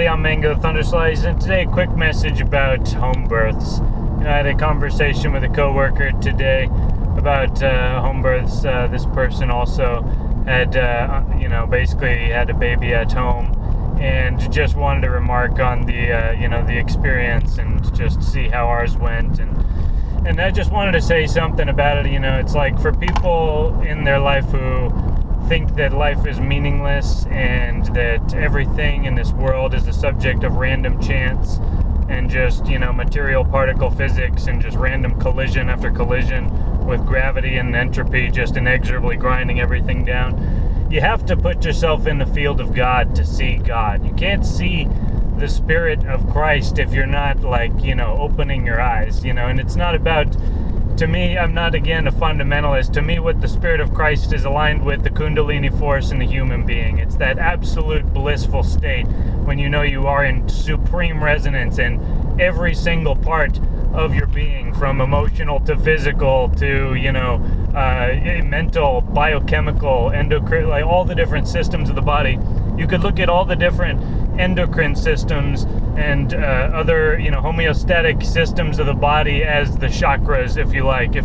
everybody, I'm Mango Thunderslice, and today a quick message about home births. I had a conversation with a coworker today about home births. This person also had, basically had a baby at home, and just wanted to remark on the experience and just see how ours went. And I just wanted to say something about it. It's like for people in their life who think that life is meaningless and that everything in this world is the subject of random chance and just, material particle physics and just random collision after collision with gravity and entropy just inexorably grinding everything down. You have to put yourself in the field of God to see God. You can't see the Spirit of Christ if you're not opening your eyes, and it's not about, to me, I'm not, again, a fundamentalist. To me, what the Spirit of Christ is aligned with, the Kundalini force in the human being. It's that absolute blissful state when you are in supreme resonance in every single part of your being, from emotional to physical to, mental, biochemical, endocrine, like all the different systems of the body. You could look at all the different endocrine systems and other homeostatic systems of the body as the chakras, if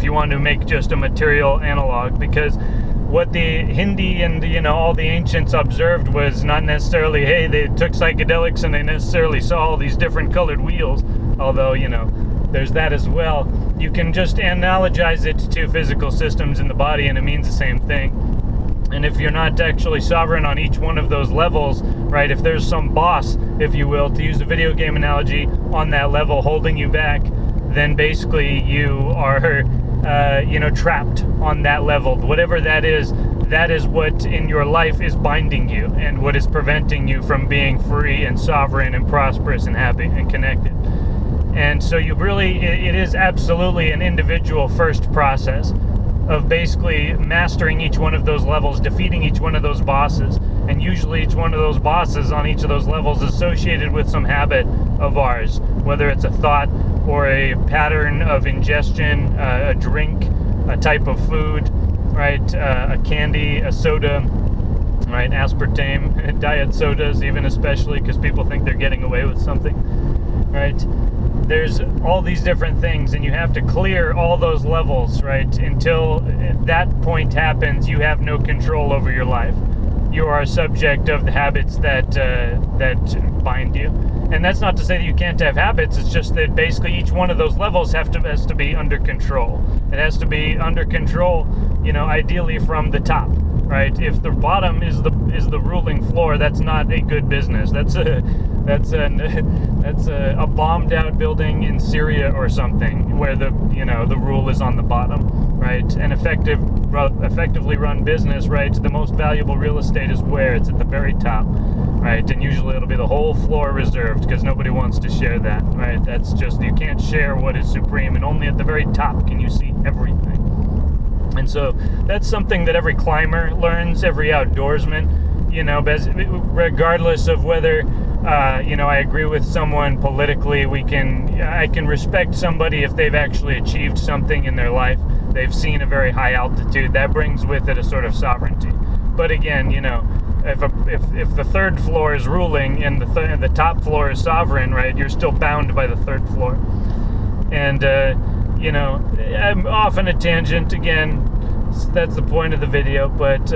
you want to make just a material analog, because what the Hindi and all the ancients observed was not necessarily, hey, they took psychedelics and they necessarily saw all these different colored wheels, although there's that as well. You can just analogize it to physical systems in the body and it means the same thing. And if you're not actually sovereign on each one of those levels, right, if there's some boss, if you will, to use a video game analogy, on that level holding you back, then basically you are, trapped on that level. Whatever that is what in your life is binding you and what is preventing you from being free and sovereign and prosperous and happy and connected. And so it is absolutely an individual first process of basically mastering each one of those levels, defeating each one of those bosses. And usually each one of those bosses on each of those levels is associated with some habit of ours, whether it's a thought or a pattern of ingestion, a drink, a type of food, right, a candy, a soda, right, aspartame, diet sodas, even especially because people think they're getting away with something, right? There's all these different things, and you have to clear all those levels, right? Until that point happens, you have no control over your life. You are a subject of the habits that bind you. And that's not to say that you can't have habits. It's just that basically each one of those levels has to be under control. It has to be under control, ideally from the top, right? If the bottom is the ruling floor, that's not a good business. That's a bombed out building in Syria or something where the rule is on the bottom, right? An effectively run business, right? The most valuable real estate is where it's at the very top, right? And usually it'll be the whole floor reserved because nobody wants to share that, right? That's just, you can't share what is supreme, and only at the very top can you see everything. And so that's something that every climber learns, every outdoorsman, regardless of whether I agree with someone politically. I can respect somebody if they've actually achieved something in their life. They've seen a very high altitude. That brings with it a sort of sovereignty. But again, if the third floor is ruling and the top floor is sovereign, right, you're still bound by the third floor. And I'm off on a tangent again. That's the point of the video, but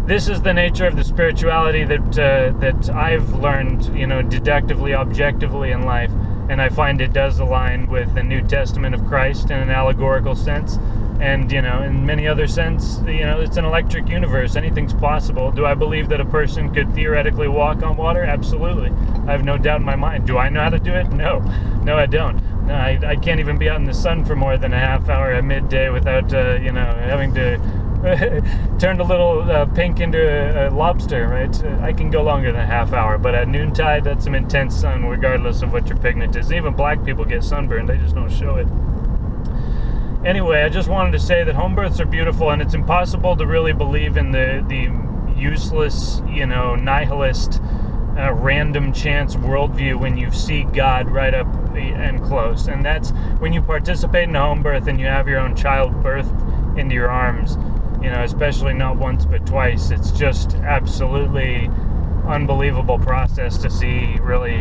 this is the nature of the spirituality that I've learned, deductively, objectively in life, and I find it does align with the New Testament of Christ in an allegorical sense, and in many other sense, it's an electric universe. Anything's possible. Do I believe that a person could theoretically walk on water? Absolutely. I have no doubt in my mind. Do I know how to do it? No, I don't. No, I can't even be out in the sun for more than a half hour at midday without, having to turn a little pink into a lobster, right? I can go longer than a half hour, but at noontide, that's some intense sun, regardless of what your pigment is. Even black people get sunburned, they just don't show it. Anyway, I just wanted to say that home births are beautiful, and it's impossible to really believe in the useless, nihilist, random chance worldview when you see God right up and close. And that's when you participate in a home birth and you have your own child birthed into your arms, especially not once but twice. It's just absolutely unbelievable process to see really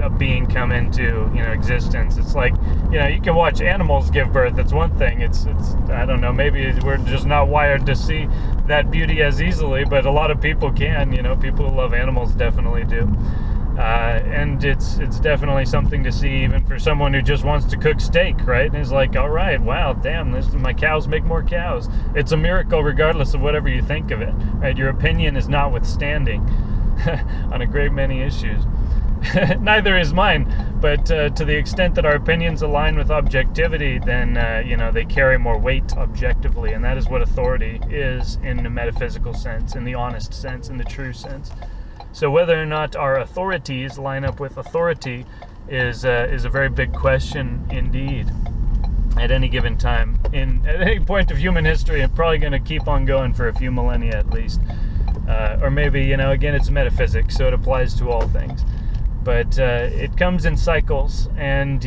a being come into existence. It's like you can watch animals give birth. It's one thing. It's I don't know, maybe we're just not wired to see that beauty as easily, but a lot of people can. People who love animals definitely do. And it's definitely something to see, even for someone who just wants to cook steak, right? And is like, all right, wow, damn, my cows make more cows. It's a miracle regardless of whatever you think of it, right? Your opinion is notwithstanding on a great many issues. Neither is mine, but to the extent that our opinions align with objectivity, then they carry more weight objectively, and that is what authority is in the metaphysical sense, in the honest sense, in the true sense. So whether or not our authorities line up with authority is a very big question indeed. At any given time, at any point of human history, and probably going to keep on going for a few millennia at least, or maybe again, it's metaphysics, so it applies to all things. But it comes in cycles, and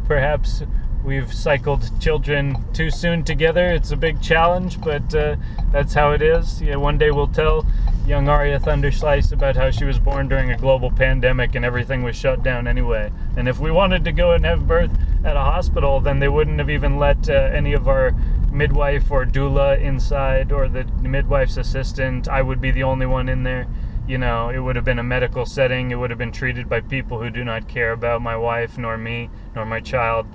perhaps we've cycled children too soon together. It's a big challenge, but that's how it is. One day we'll tell young Arya Thunderslice about how she was born during a global pandemic and everything was shut down anyway. And if we wanted to go and have birth at a hospital, then they wouldn't have even let any of our midwife or doula inside, or the midwife's assistant. I would be the only one in there. It would have been a medical setting. It would have been treated by people who do not care about my wife, nor me, nor my child.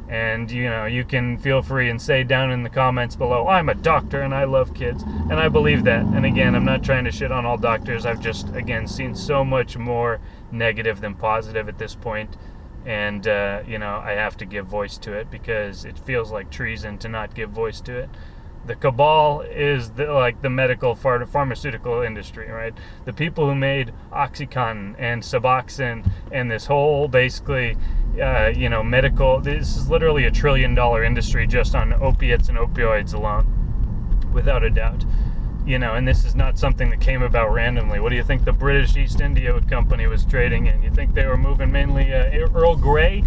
And, you can feel free and say down in the comments below, I'm a doctor and I love kids. And I believe that. And again, I'm not trying to shit on all doctors. I've just, again, seen so much more negative than positive at this point. And, I have to give voice to it because it feels like treason to not give voice to it. The cabal is the medical pharmaceutical industry, right? The people who made OxyContin and Suboxone and this whole basically, medical, this is literally $1 trillion industry just on opiates and opioids alone, without a doubt. And this is not something that came about randomly. What do you think the British East India Company was trading in? You think they were moving mainly Earl Grey,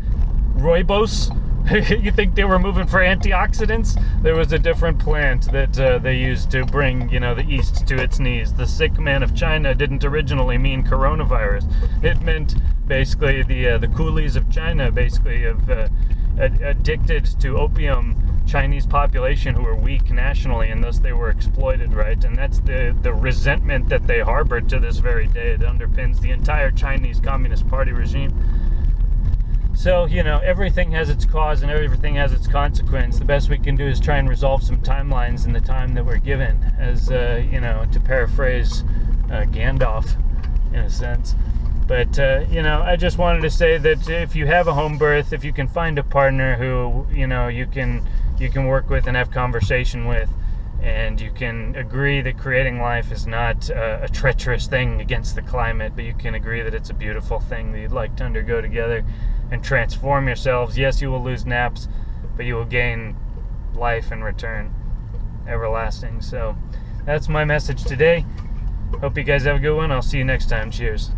Rooibos? You think they were moving for antioxidants? There was a different plant that they used to bring, the East to its knees. The sick man of China didn't originally mean coronavirus. It meant basically the coolies of China, basically of addicted to opium Chinese population who were weak nationally, and thus they were exploited, right? And that's the resentment that they harbored to this very day. It underpins the entire Chinese Communist Party regime. So, everything has its cause and everything has its consequence. The best we can do is try and resolve some timelines in the time that we're given, as, to paraphrase Gandalf, in a sense. But, I just wanted to say that if you have a home birth, if you can find a partner who, you can work with and have conversation with, and you can agree that creating life is not a treacherous thing against the climate, but you can agree that it's a beautiful thing that you'd like to undergo together and transform yourselves. Yes, you will lose naps, but you will gain life in return, everlasting. So that's my message today. Hope you guys have a good one. I'll see you next time. Cheers.